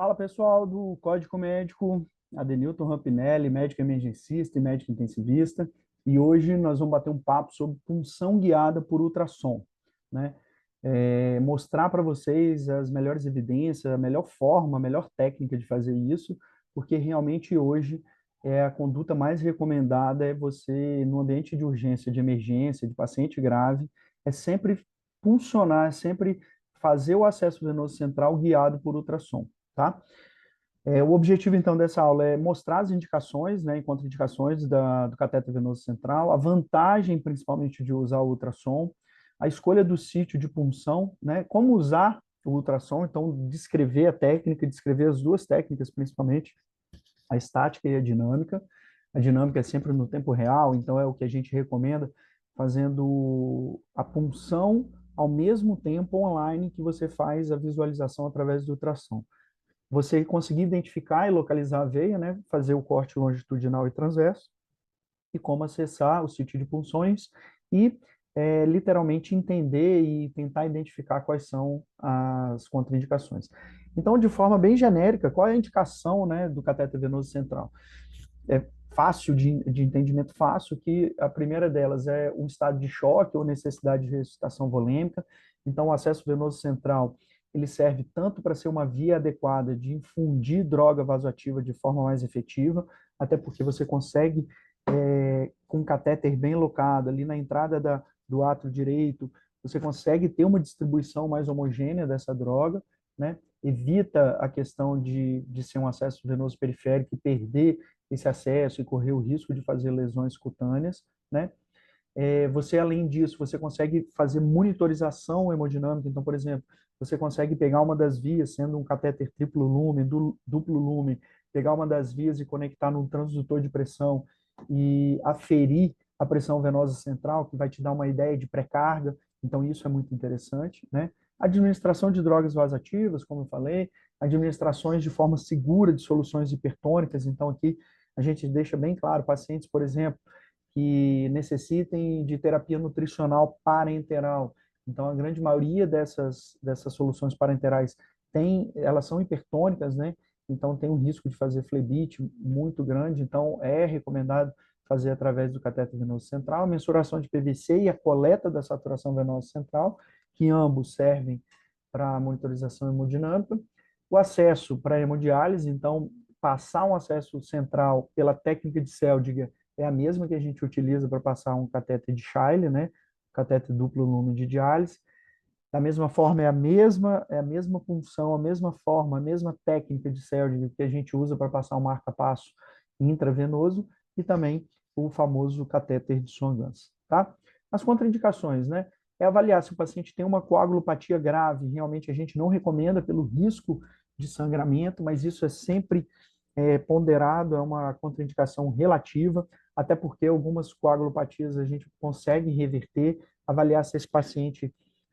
Fala pessoal do Código Médico, Adenilton Rampinelli, médico emergencista e médico intensivista, e hoje nós vamos bater um papo sobre punção guiada por ultrassom, né? Mostrar para vocês as melhores evidências, a melhor forma, a melhor técnica de fazer isso, porque realmente hoje a conduta mais recomendada é você, no ambiente de urgência, de emergência, de paciente grave, é sempre puncionar, é sempre fazer o acesso venoso central guiado por ultrassom. Tá? O objetivo, então, dessa aula é mostrar as indicações, né, e contraindicações do cateter venoso central, a vantagem, principalmente, de usar o ultrassom, a escolha do sítio de punção, né, como usar o ultrassom, então, descrever a técnica, descrever as duas técnicas, principalmente, a estática e a dinâmica. A dinâmica é sempre no tempo real, então é o que a gente recomenda, fazendo a punção ao mesmo tempo online que você faz a visualização através do ultrassom. Você conseguir identificar e localizar a veia, né, fazer o corte longitudinal e transverso, e como acessar o sítio de punções e literalmente entender e tentar identificar quais são as contraindicações. Então, de forma bem genérica, qual é a indicação, né, do cateter venoso central? É fácil, de entendimento fácil, que a primeira delas é um estado de choque ou necessidade de ressuscitação volêmica. Então, o acesso venoso central, ele serve tanto para ser uma via adequada de infundir droga vasoativa de forma mais efetiva, até porque você consegue, com um catéter bem locado ali na entrada do átrio direito, você consegue ter uma distribuição mais homogênea dessa droga, né? Evita a questão de ser um acesso venoso periférico e perder esse acesso e correr o risco de fazer lesões cutâneas, né? Você, além disso, você consegue fazer monitorização hemodinâmica. Então, por exemplo, você consegue pegar uma das vias, sendo um catéter triplo lumen, duplo lumen, pegar uma das vias e conectar num transdutor de pressão e aferir a pressão venosa central, que vai te dar uma ideia de pré-carga. Então, isso é muito interessante, né? Administração de drogas vasoativas, como eu falei, administrações de forma segura de soluções hipertônicas. Então, aqui a gente deixa bem claro, pacientes, por exemplo, que necessitem de terapia nutricional parenteral. Então, a grande maioria dessas soluções parenterais elas são hipertônicas, né? Então, tem um risco de fazer flebite muito grande. Então, é recomendado fazer através do cateter venoso central, a mensuração de PVC e a coleta da saturação venosa central, que ambos servem para monitorização hemodinâmica. O acesso para hemodiálise, então, passar um acesso central pela técnica de Seldinger é a mesma que a gente utiliza para passar um catéter de Scheele, né? Catéter duplo lumen de diálise. Da mesma forma, é a mesma função, a mesma forma, a mesma técnica de Seldinger que a gente usa para passar um marca-passo intravenoso e também o famoso catéter de Swan-Ganz, tá? As contraindicações, né? É avaliar se o paciente tem uma coagulopatia grave. Realmente a gente não recomenda pelo risco de sangramento, mas isso é sempre ponderado, é uma contraindicação relativa, até porque algumas coagulopatias a gente consegue reverter, avaliar se esse paciente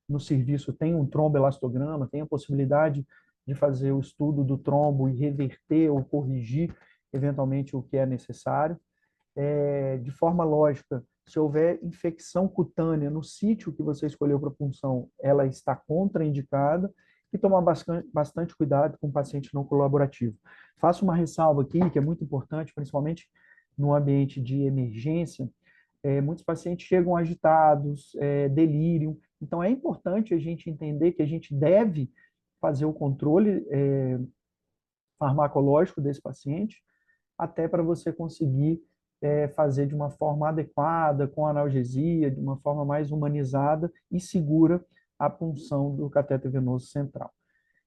no serviço tem um tromboelastograma, tem a possibilidade de fazer o estudo do trombo e reverter ou corrigir eventualmente o que é necessário. De forma lógica, se houver infecção cutânea no sítio que você escolheu para punção, ela está contraindicada, e tomar bastante cuidado com o paciente não colaborativo. Faço uma ressalva aqui, que é muito importante, principalmente no ambiente de emergência. Muitos pacientes chegam agitados, delírio. Então, é importante a gente entender que a gente deve fazer o controle farmacológico desse paciente, até para você conseguir fazer de uma forma adequada, com analgesia, de uma forma mais humanizada e segura a punção do cateter venoso central.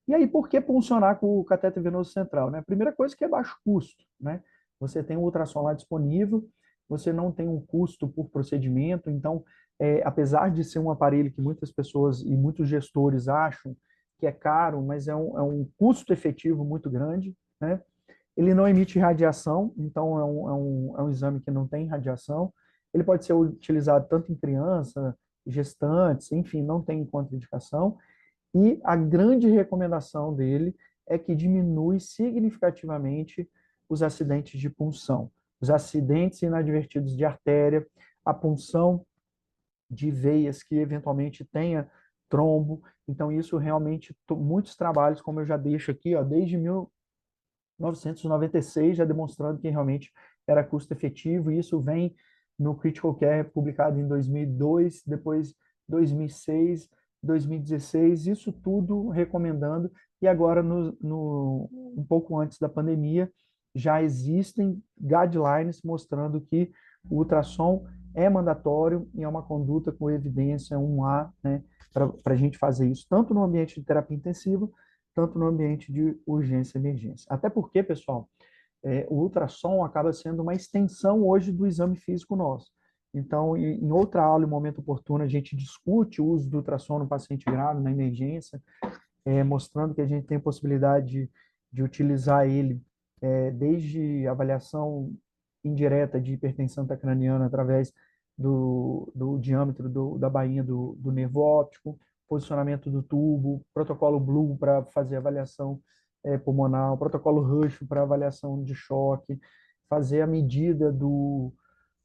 E aí, por que puncionar com o cateter venoso central? Né? A primeira coisa que é baixo custo. Né? Você tem o ultrassom lá disponível, você não tem um custo por procedimento, então, apesar de ser um aparelho que muitas pessoas e muitos gestores acham que é caro, mas é um custo efetivo muito grande, né? Ele não emite radiação, então é um exame que não tem radiação. Ele pode ser utilizado tanto em criança, gestantes, enfim, não tem contraindicação. E a grande recomendação dele é que diminui significativamente os acidentes de punção, os acidentes inadvertidos de artéria, a punção de veias que eventualmente tenha trombo. Então, isso realmente, muitos trabalhos, como eu já deixo aqui, ó, desde 1996, já demonstrando que realmente era custo efetivo, e isso vem no Critical Care, publicado em 2002, depois 2006, 2016, isso tudo recomendando, e agora, um pouco antes da pandemia, já existem guidelines mostrando que o ultrassom é mandatório e é uma conduta com evidência 1A, né, para a gente fazer isso, tanto no ambiente de terapia intensiva, tanto no ambiente de urgência e emergência. Até porque, pessoal, o ultrassom acaba sendo uma extensão hoje do exame físico nosso. Então, em outra aula, em um momento oportuno, a gente discute o uso do ultrassom no paciente grave, na emergência, mostrando que a gente tem possibilidade de utilizar ele desde avaliação indireta de hipertensão intracraniana através do diâmetro da bainha do nervo óptico, posicionamento do tubo, protocolo Blue para fazer avaliação pulmonar, protocolo Rush para avaliação de choque, fazer a medida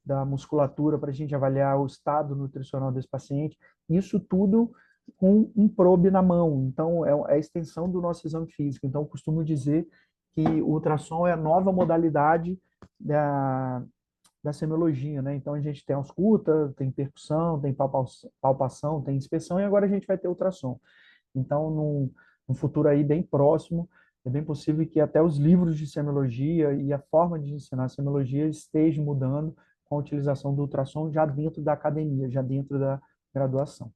da musculatura para a gente avaliar o estado nutricional desse paciente. Isso tudo com um probe na mão. Então, é a extensão do nosso exame físico. Então, eu costumo dizer que o ultrassom é a nova modalidade da semiologia, né? Então, a gente tem ausculta, tem percussão, tem palpação, tem inspeção, e agora a gente vai ter ultrassom. Então, num futuro aí bem próximo, é bem possível que até os livros de semiologia e a forma de ensinar semiologia estejam mudando com a utilização do ultrassom já dentro da academia, já dentro da graduação.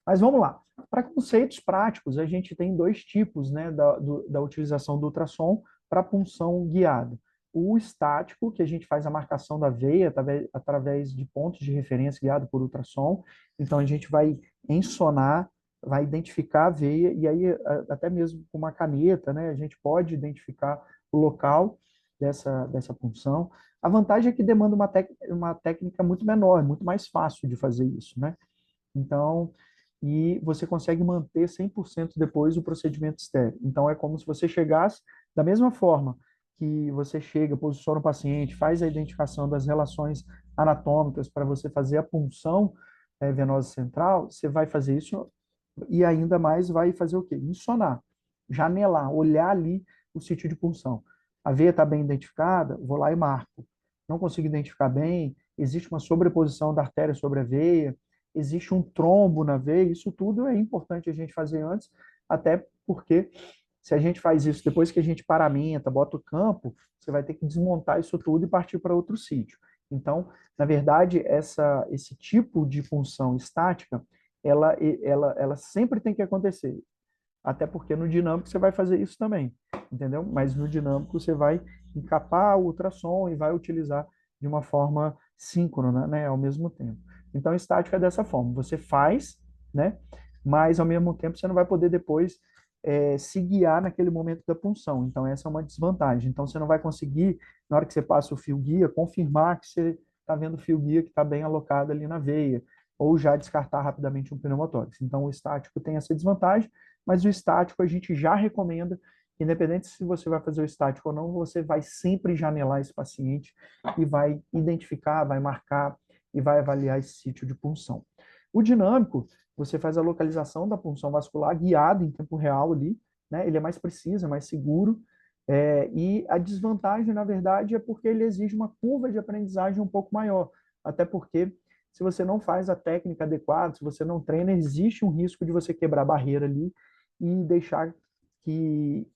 Mas vamos lá. Para conceitos práticos, a gente tem dois tipos, né, da utilização do ultrassom para punção guiada. O estático, que a gente faz a marcação da veia através de pontos de referência guiado por ultrassom. Então, a gente vai ensonar, vai identificar a veia, e aí, até mesmo com uma caneta, né, a gente pode identificar o local dessa punção. A vantagem é que demanda uma técnica muito menor, muito mais fácil de fazer isso, né? Então, e você consegue manter 100% depois o procedimento estéril. Então, é como se você chegasse, da mesma forma que você chega, posiciona o paciente, faz a identificação das relações anatômicas para você fazer a punção venosa central, você vai fazer isso e ainda mais vai fazer o quê? Insonar, janelar, olhar ali o sítio de punção. A veia está bem identificada, vou lá e marco. Não consigo identificar bem, existe uma sobreposição da artéria sobre a veia, existe um trombo na veia, isso tudo é importante a gente fazer antes, até porque se a gente faz isso depois que a gente paramenta, bota o campo, você vai ter que desmontar isso tudo e partir para outro sítio. Então, na verdade, esse tipo de punção estática, ela sempre tem que acontecer. Até porque no dinâmico você vai fazer isso também, entendeu? Mas no dinâmico você vai encapar o ultrassom e vai utilizar de uma forma síncrona, né, ao mesmo tempo. Então, estática é dessa forma, você faz, né, mas ao mesmo tempo você não vai poder depois se guiar naquele momento da punção. Então, essa é uma desvantagem. Então, você não vai conseguir, na hora que você passa o fio guia, confirmar que você está vendo o fio guia que está bem alocado ali na veia, ou já descartar rapidamente um pneumotórax. Então, o estático tem essa desvantagem, mas o estático a gente já recomenda, independente se você vai fazer o estático ou não, você vai sempre janelar esse paciente e vai identificar, vai marcar e vai avaliar esse sítio de punção. O dinâmico, você faz a localização da punção vascular guiado em tempo real ali, né? Ele é mais preciso, é mais seguro, e a desvantagem, na verdade, é porque ele exige uma curva de aprendizagem um pouco maior, até porque se você não faz a técnica adequada, se você não treina, existe um risco de você quebrar a barreira ali e deixar que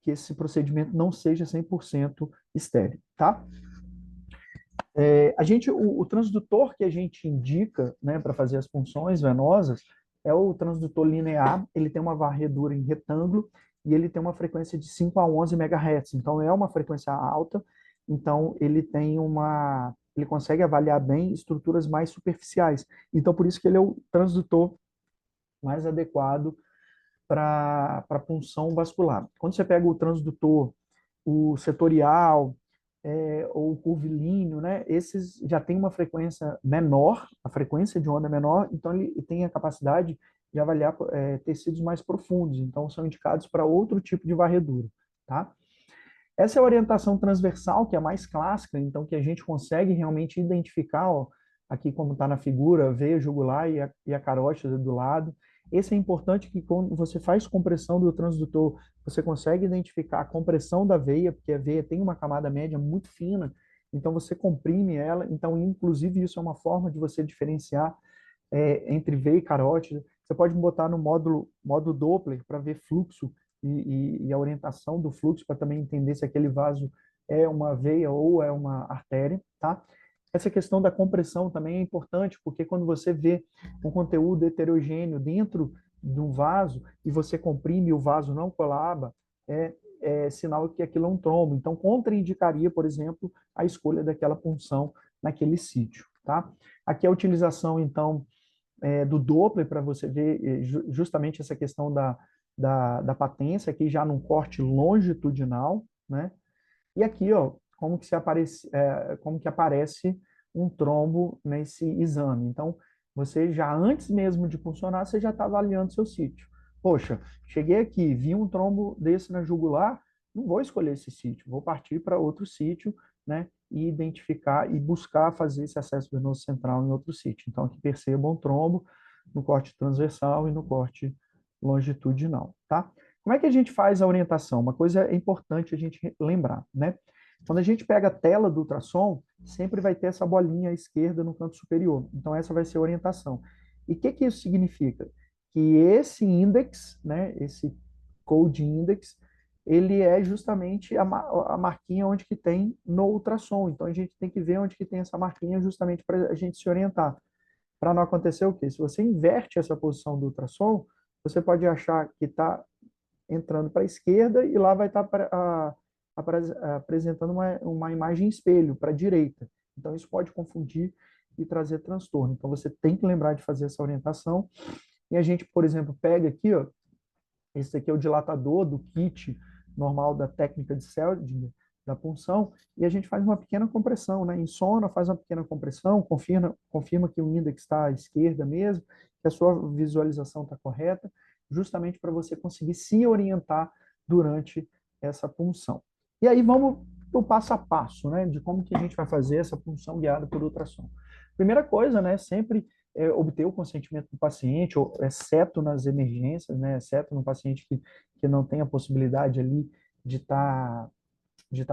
esse procedimento não seja 100% estéril, tá? O transdutor que a gente indica, né, para fazer as punções venosas é o transdutor linear, ele tem uma varredura em retângulo e ele tem uma frequência de 5 a 11 MHz, então é uma frequência alta, então ele consegue avaliar bem estruturas mais superficiais. Então, por isso que ele é o transdutor mais adequado para punção vascular. Quando você pega o transdutor, o setorial, ou o curvilíneo, né, esses já têm uma frequência menor, a frequência de onda é menor, então ele tem a capacidade de avaliar tecidos mais profundos, então são indicados para outro tipo de varredura, tá? Essa é a orientação transversal, que é a mais clássica, então que a gente consegue realmente identificar, ó, aqui como está na figura, veia jugular e a carótida do lado. Esse é importante que quando você faz compressão do transdutor, você consegue identificar a compressão da veia, porque a veia tem uma camada média muito fina, então você comprime ela, então inclusive isso é uma forma de você diferenciar entre veia e carótida. Você pode botar no modo Doppler para ver fluxo e a orientação do fluxo, para também entender se aquele vaso é uma veia ou é uma artéria, tá? Essa questão da compressão também é importante, porque quando você vê um conteúdo heterogêneo dentro de um vaso e você comprime e o vaso não colaba, é sinal que aquilo é um trombo. Então, contraindicaria, por exemplo, a escolha daquela punção naquele sítio, tá? Aqui a utilização, então, do Doppler para você ver justamente essa questão da patência, aqui já num corte longitudinal, né? E aqui, ó, como que aparece um trombo nesse exame. Então, você já, antes mesmo de funcionar, você já está avaliando seu sítio. Poxa, cheguei aqui, vi um trombo desse na jugular, não vou escolher esse sítio, vou partir para outro sítio, né, e identificar e buscar fazer esse acesso venoso central em outro sítio. Então, aqui perceba um trombo no corte transversal e no corte longitudinal, tá? Como é que a gente faz a orientação? Uma coisa é importante a gente lembrar, né? Quando a gente pega a tela do ultrassom, sempre vai ter essa bolinha à esquerda no canto superior. Então, essa vai ser a orientação. E o que isso significa? Que esse index, né, esse code index, ele é justamente a marquinha onde que tem no ultrassom. Então, a gente tem que ver onde que tem essa marquinha justamente para a gente se orientar. Para não acontecer o quê? Se você inverte essa posição do ultrassom, você pode achar que está entrando para a esquerda e lá vai estar apresentando uma imagem espelho para a direita. Então, isso pode confundir e trazer transtorno. Então, você tem que lembrar de fazer essa orientação. E a gente, por exemplo, pega aqui, ó, esse aqui é o dilatador do kit normal da técnica de Seldinger, da punção, e a gente faz uma pequena compressão, né? Insona, faz uma pequena compressão, confirma que o índex está à esquerda mesmo, que a sua visualização está correta, justamente para você conseguir se orientar durante essa punção. E aí vamos para o passo a passo, né? De como que a gente vai fazer essa punção guiada por ultrassom. Primeira coisa, né? Sempre obter o consentimento do paciente, ou, exceto nas emergências, né, exceto no paciente que não tem a possibilidade ali de tá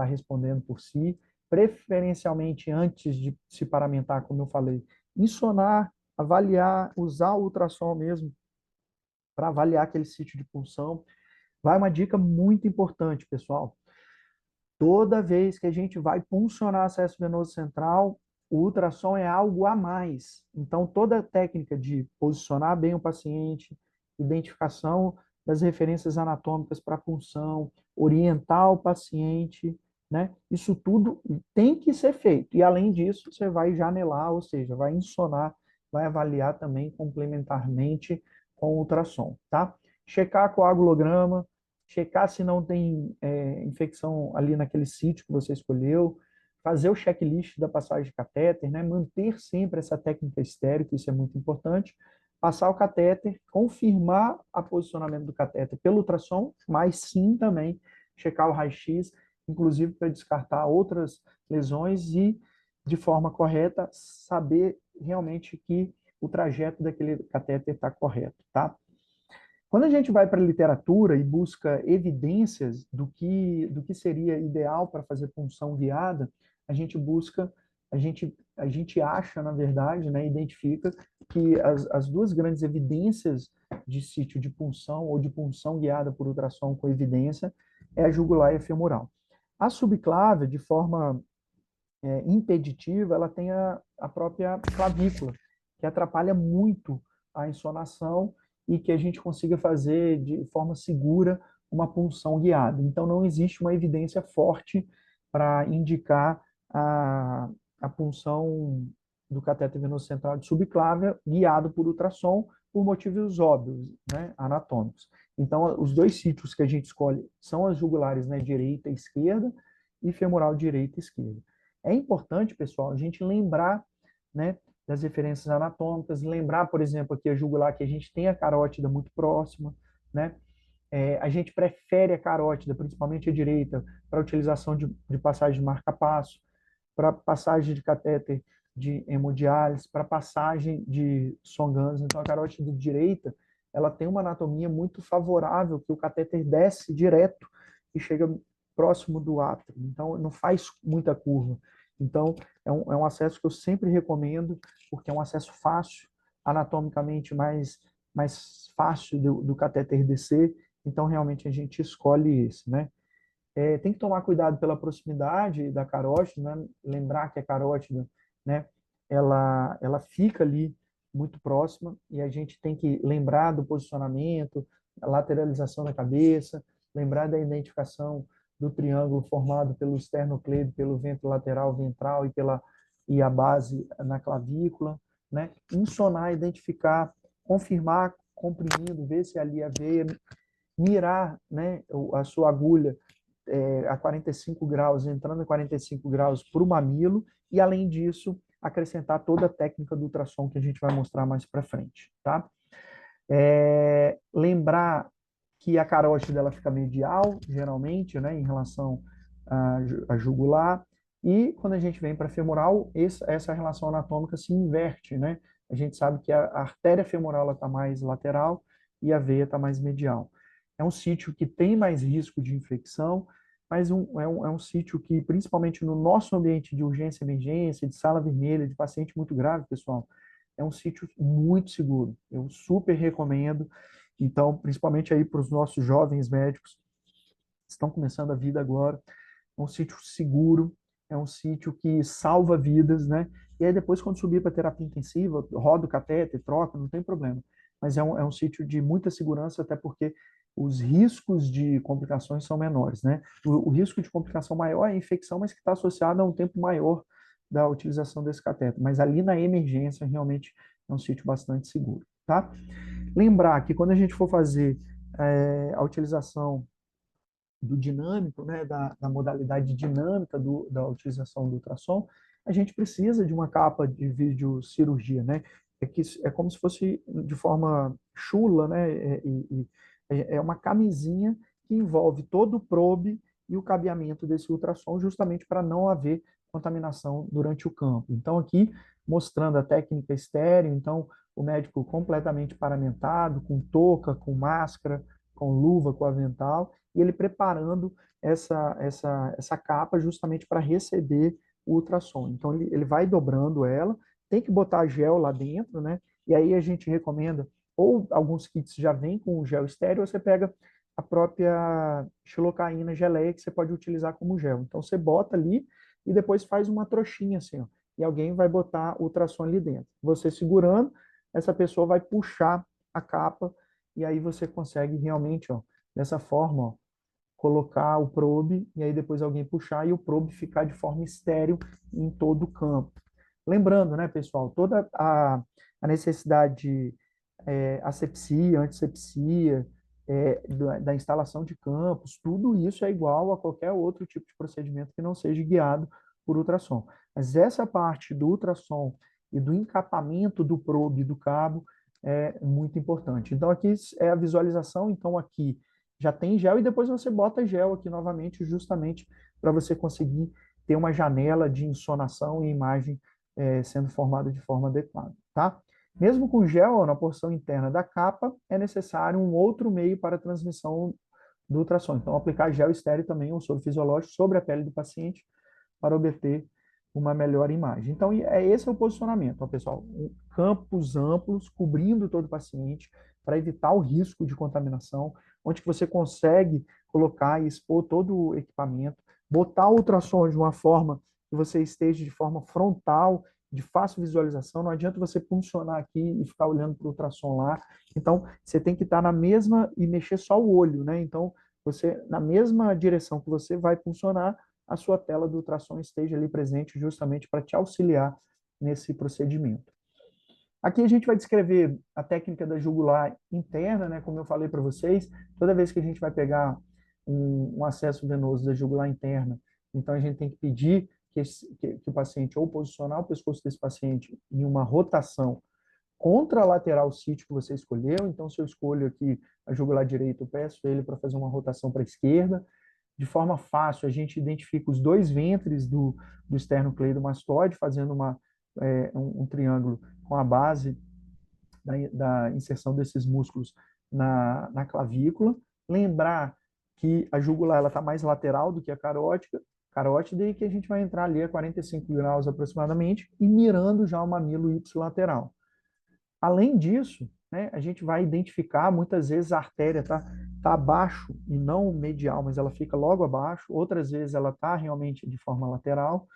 respondendo por si, preferencialmente antes de se paramentar, como eu falei, insonar, avaliar, usar o ultrassom mesmo para avaliar aquele sítio de punção. Vai uma dica muito importante, pessoal. Toda vez que a gente vai puncionar acesso venoso central, o ultrassom é algo a mais. Então, toda a técnica de posicionar bem o paciente, identificação das referências anatômicas para a punção, orientar o paciente, né? Isso tudo tem que ser feito. E, além disso, você vai janelar, ou seja, vai insonar, vai avaliar também complementarmente com o ultrassom, tá? Checar coagulograma, checar se não tem infecção ali naquele sítio que você escolheu, fazer o checklist da passagem de catéter, né? Manter sempre essa técnica estéreo, que isso é muito importante, passar o catéter, confirmar o posicionamento do catéter pelo ultrassom, mas sim também checar o raio-x, inclusive para descartar outras lesões e, de forma correta, saber realmente que o trajeto daquele catéter está correto, tá? Quando a gente vai para a literatura e busca evidências do que seria ideal para fazer punção guiada, a gente busca, a gente acha, na verdade, né, identifica que as duas grandes evidências de sítio de punção ou de punção guiada por ultrassom com evidência é a jugular e a femoral. A subclávia, de forma impeditiva, ela tem a própria clavícula, que atrapalha muito a insonação e que a gente consiga fazer de forma segura uma punção guiada. Então, não existe uma evidência forte para indicar a punção do cateter venoso central de subclávia guiado por ultrassom por motivos óbvios, né, anatômicos. Então, os dois sítios que a gente escolhe são as jugulares, né, direita e esquerda, e femoral direita e esquerda. É importante, pessoal, a gente lembrar, né, das referências anatômicas, lembrar, por exemplo, aqui a jugular, que a gente tem a carótida muito próxima, né? A gente prefere a carótida, principalmente a direita, para a utilização de passagem de marca-passo, para passagem de catéter de hemodiálise, para passagem de Songanos. Então, a carótida direita, ela tem uma anatomia muito favorável, que o catéter desce direto e chega próximo do átrio. Então, não faz muita curva. Então, é um acesso que eu sempre recomendo, porque é um acesso fácil, anatomicamente mais fácil do catéter descer. Então, realmente, a gente escolhe esse, né? Tem que tomar cuidado pela proximidade da carótida, né? Lembrar que a carótida, né, ela fica ali muito próxima e a gente tem que lembrar do posicionamento, a lateralização da cabeça, lembrar da identificação do triângulo formado pelo esternocleido, pelo ventro lateral ventral e a base na clavícula, né? Insonar, identificar, confirmar, comprimindo, ver se ali a veia, mirar, né, a sua agulha a 45 graus, entrando em 45 graus para o mamilo, e além disso, acrescentar toda a técnica do ultrassom que a gente vai mostrar mais para frente, tá? Lembrar que a carótida ela fica medial, geralmente, né, em relação à jugular, e quando a gente vem para femoral, essa relação anatômica se inverte, né? A gente sabe que a artéria femoral está mais lateral e a veia está mais medial. É um sítio que tem mais risco de infecção, mas é um sítio que, principalmente no nosso ambiente de urgência e emergência, de sala vermelha, de paciente muito grave, pessoal, é um sítio muito seguro. Eu super recomendo. Então, principalmente aí para os nossos jovens médicos que estão começando a vida agora, é um sítio seguro, é um sítio que salva vidas, né? E aí depois, quando subir para terapia intensiva, roda o catéter, troca, não tem problema. Mas é um sítio de muita segurança, até porque os riscos de complicações são menores, né? O risco de complicação maior é a infecção, mas que está associado a um tempo maior da utilização desse catéter. Mas ali na emergência, realmente é um sítio bastante seguro, tá? Lembrar que quando a gente for fazer a utilização do dinâmico, né, da modalidade dinâmica da utilização do ultrassom, a gente precisa de uma capa de videocirurgia, né? É como se fosse de forma chula, né? É uma camisinha que envolve todo o probe e o cabeamento desse ultrassom, justamente para não haver contaminação durante o campo. Então, aqui, mostrando a técnica estéreo, então, o médico completamente paramentado, com touca, com máscara, com luva, com avental, e ele preparando essa capa justamente para receber o ultrassom. Então, ele vai dobrando ela, tem que botar gel lá dentro, né? E aí a gente recomenda, ou alguns kits já vêm com o gel estéreo, ou você pega a própria xilocaína geleia que você pode utilizar como gel. Então, você bota ali e depois faz uma trouxinha assim, ó, e alguém vai botar o ultrassom ali dentro. Você segurando, essa pessoa vai puxar a capa e aí você consegue realmente, ó, dessa forma, ó, colocar o probe e aí depois alguém puxar e o probe ficar de forma estéril em todo o campo. Lembrando, né, pessoal, toda a necessidade de asepsia, antisepsia, da instalação de campos, tudo isso é igual a qualquer outro tipo de procedimento que não seja guiado por ultrassom. Mas essa parte do ultrassom e do encapamento do probe do cabo é muito importante. Então, aqui é a visualização, então aqui já tem gel e depois você bota gel aqui novamente, justamente para você conseguir ter uma janela de insonação e imagem sendo formada de forma adequada, tá? Mesmo com gel na porção interna da capa, é necessário um outro meio para a transmissão do ultrassom. Então, aplicar gel estéreo também, um soro fisiológico, sobre a pele do paciente para obter uma melhor imagem. Então, esse é o posicionamento, ó, pessoal. Campos amplos, cobrindo todo o paciente, para evitar o risco de contaminação, onde você consegue colocar e expor todo o equipamento, botar o ultrassom de uma forma que você esteja de forma frontal, de fácil visualização. Não adianta você funcionar aqui e ficar olhando para o ultrassom lá. Então, você tem que estar na mesma e mexer só o olho, né? Então, você, na mesma direção que você vai funcionar, a sua tela do ultrassom esteja ali presente justamente para te auxiliar nesse procedimento. Aqui a gente vai descrever a técnica da jugular interna, né? Como eu falei para vocês, toda vez que a gente vai pegar um acesso venoso da jugular interna, então a gente tem que pedir que o paciente ou posicionar o pescoço desse paciente em uma rotação contralateral ao sítio que você escolheu. Então, se eu escolho aqui a jugular direita, eu peço ele para fazer uma rotação para a esquerda. De forma fácil, a gente identifica os dois ventres do esternocleidomastoide, fazendo um triângulo com a base da inserção desses músculos na clavícula. Lembrar que a jugular está mais lateral do que a carótida e que a gente vai entrar ali a 45 graus aproximadamente e mirando já o mamilo ipsilateral. Além disso, né, a gente vai identificar, muitas vezes a artéria tá abaixo e não medial, mas ela fica logo abaixo, outras vezes ela está realmente de forma lateral,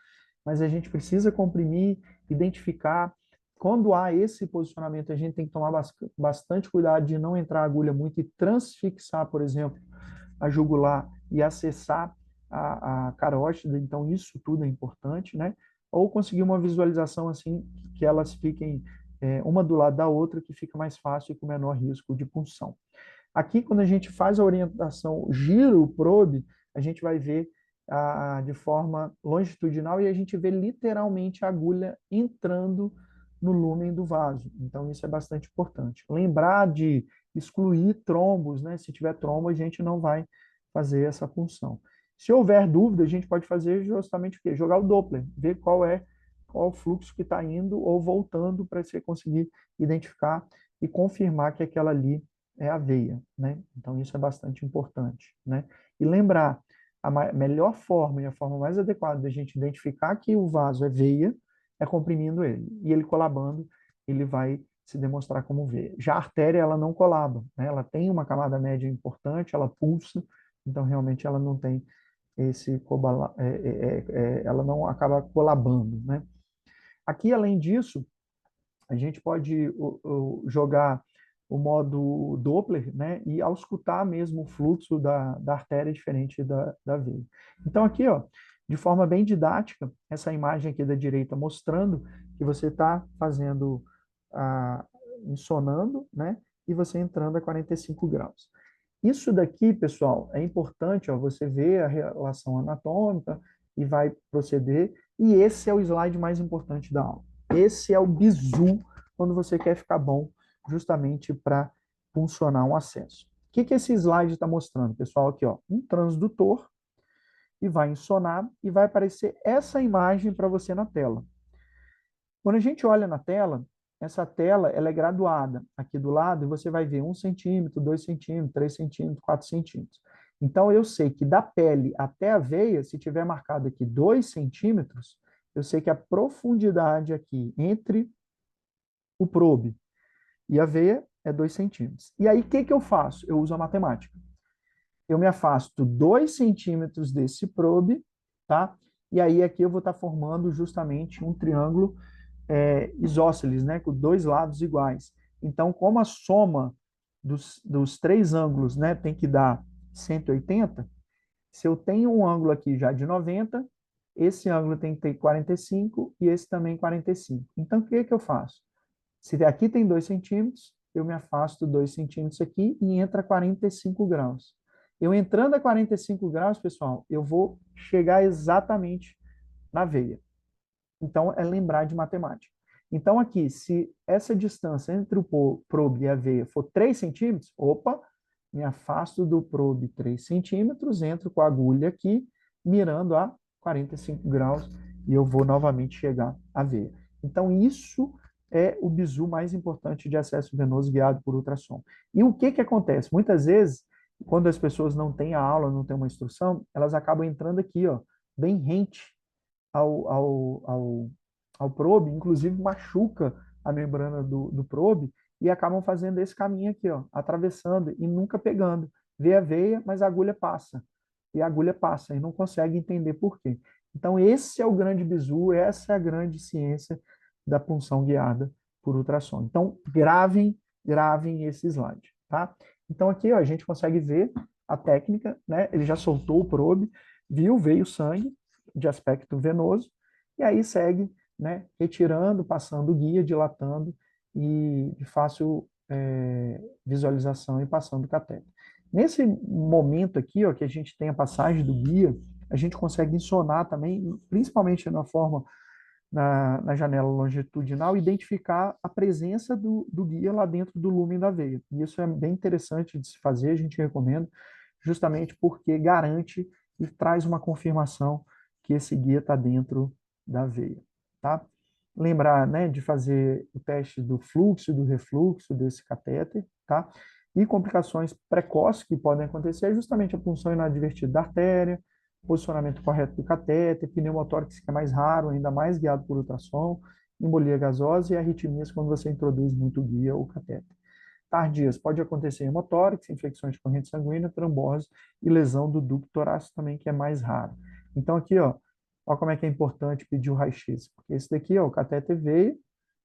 mas a gente precisa comprimir, identificar. Quando há esse posicionamento, a gente tem que tomar bastante cuidado de não entrar a agulha muito e transfixar, por exemplo, a jugular e acessar a carótida, então isso tudo é importante, né? Ou conseguir uma visualização assim, que elas fiquem uma do lado da outra, que fica mais fácil e com menor risco de punção. Aqui, quando a gente faz a orientação, gira o probe, a gente vai ver de forma longitudinal e a gente vê literalmente a agulha entrando no lúmen do vaso. Então, isso é bastante importante. Lembrar de excluir trombos, né? Se tiver trombo, a gente não vai fazer essa punção. Se houver dúvida, a gente pode fazer justamente o quê? Jogar o Doppler, ver qual é o fluxo que está indo ou voltando para você conseguir identificar e confirmar que aquela ali é a veia, né? Então, isso é bastante importante, né? E lembrar, a melhor forma e a forma mais adequada de a gente identificar que o vaso é veia é comprimindo ele. E ele colabando, ele vai se demonstrar como veia. Já a artéria, ela não colaba, né? Ela tem uma camada média importante, ela pulsa, então realmente ela não tem esse ela não acaba colabando, né? Aqui, além disso, a gente pode jogar o modo Doppler, né, e auscultar mesmo o fluxo da artéria diferente da veia. Então, aqui, ó, de forma bem didática, essa imagem aqui da direita mostrando que você está fazendo, insonando, né, e você entrando a 45 graus. Isso daqui, pessoal, é importante, ó, você ver a relação anatômica e vai proceder, e esse é o slide mais importante da aula. Esse é o bizu quando você quer ficar bom, justamente para funcionar um acesso. O que esse slide está mostrando, pessoal? Aqui, ó, um transdutor, e vai insonar, e vai aparecer essa imagem para você na tela. Quando a gente olha na tela, essa tela ela é graduada. Aqui do lado, você vai ver 1 centímetro, 2 centímetros, 3 centímetros, 4 centímetros. Então, eu sei que da pele até a veia, se tiver marcado aqui 2 centímetros, eu sei que a profundidade aqui entre o probe e a veia é 2 centímetros. E aí, o que eu faço? Eu uso a matemática. Eu me afasto 2 centímetros desse probe, tá? E aí, aqui eu vou estar formando justamente um triângulo isósceles, né? Com dois lados iguais. Então, como a soma dos três ângulos, né, tem que dar 180, se eu tenho um ângulo aqui já de 90, esse ângulo tem que ter 45 e esse também 45. Então, o que eu faço? Se aqui tem 2 centímetros, eu me afasto 2 centímetros aqui e entra a 45 graus. Eu entrando a 45 graus, pessoal, eu vou chegar exatamente na veia. Então, é lembrar de matemática. Então, aqui, se essa distância entre o probe e a veia for 3 centímetros, opa, me afasto do probe 3 centímetros, entro com a agulha aqui, mirando a 45 graus, e eu vou novamente chegar à veia. Então, isso é o bizu mais importante de acesso venoso guiado por ultrassom. E o que acontece? Muitas vezes, quando as pessoas não têm a aula, não têm uma instrução, elas acabam entrando aqui, ó, bem rente ao probe, inclusive machuca a membrana do probe e acabam fazendo esse caminho aqui, ó, atravessando e nunca pegando. Vê a veia, mas a agulha passa. E a agulha passa e não consegue entender por quê. Então, esse é o grande bizu, essa é a grande ciência da punção guiada por ultrassom. Então, gravem esse slide, tá? Então, aqui, ó, a gente consegue ver a técnica, né? Ele já soltou o probe, viu, veio sangue de aspecto venoso, e aí segue, né, retirando, passando o guia, dilatando e de fácil visualização e passando o catéter. Nesse momento aqui, ó, que a gente tem a passagem do guia, a gente consegue insonar também, principalmente na janela longitudinal, identificar a presença do guia lá dentro do lúmen da veia. E isso é bem interessante de se fazer, a gente recomenda, justamente porque garante e traz uma confirmação que esse guia está dentro da veia, tá? lembrar, né, de fazer o teste do fluxo e do refluxo desse catéter, tá? E complicações precoces que podem acontecer é justamente a punção inadvertida da artéria, posicionamento correto do catéter, pneumotórax, que é mais raro, ainda mais guiado por ultrassom, embolia gasosa e arritmias quando você introduz muito guia ou catéter. Tardias, pode acontecer hemotórax, infecções de corrente sanguínea, trombose e lesão do ducto torácico também, que é mais raro. Então aqui, ó como é que é importante pedir o raio-x, porque esse daqui, ó, o catéter veio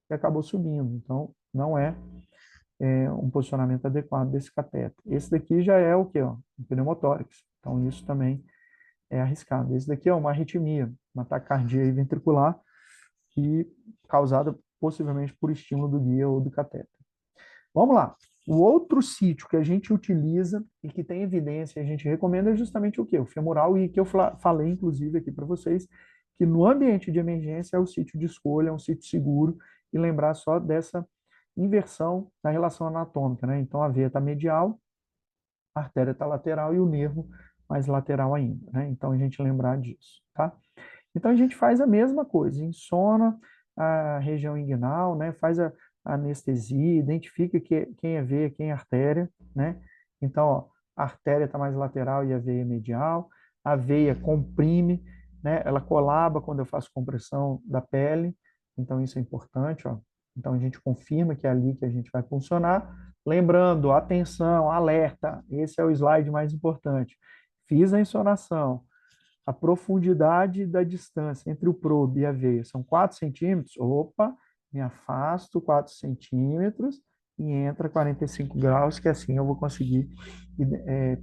e acabou subindo, então não é um posicionamento adequado desse catéter. Esse daqui já é o quê, ó? Um pneumotórax, então isso também é arriscado. Esse daqui é uma arritmia, uma taquicardia ventricular, que causada possivelmente por estímulo do guia ou do catéter. Vamos lá. O outro sítio que a gente utiliza e que tem evidência, a gente recomenda é justamente o quê? O femoral, e que eu falei, inclusive, aqui para vocês, que no ambiente de emergência é o sítio de escolha, é um sítio seguro, e lembrar só dessa inversão na relação anatômica, né? Então, a veia está medial, a artéria está lateral e o nervo mais lateral ainda, né? Então, a gente lembrar disso, tá? Então a gente faz a mesma coisa, insona a região inguinal, né? Faz a anestesia, identifica quem é veia, quem é artéria, né? Então, ó, a artéria está mais lateral e a veia medial, a veia comprime, né? Ela colaba quando eu faço compressão da pele, então isso é importante, ó. Então a gente confirma que é ali que a gente vai funcionar. Lembrando, atenção, alerta, esse é o slide mais importante. Fiz a insonação, a profundidade da distância entre o probe e a veia são 4 centímetros, opa, me afasto 4 centímetros e entra 45 graus, que assim eu vou conseguir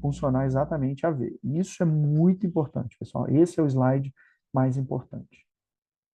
funcionar exatamente a veia. Isso é muito importante, pessoal. Esse é o slide mais importante.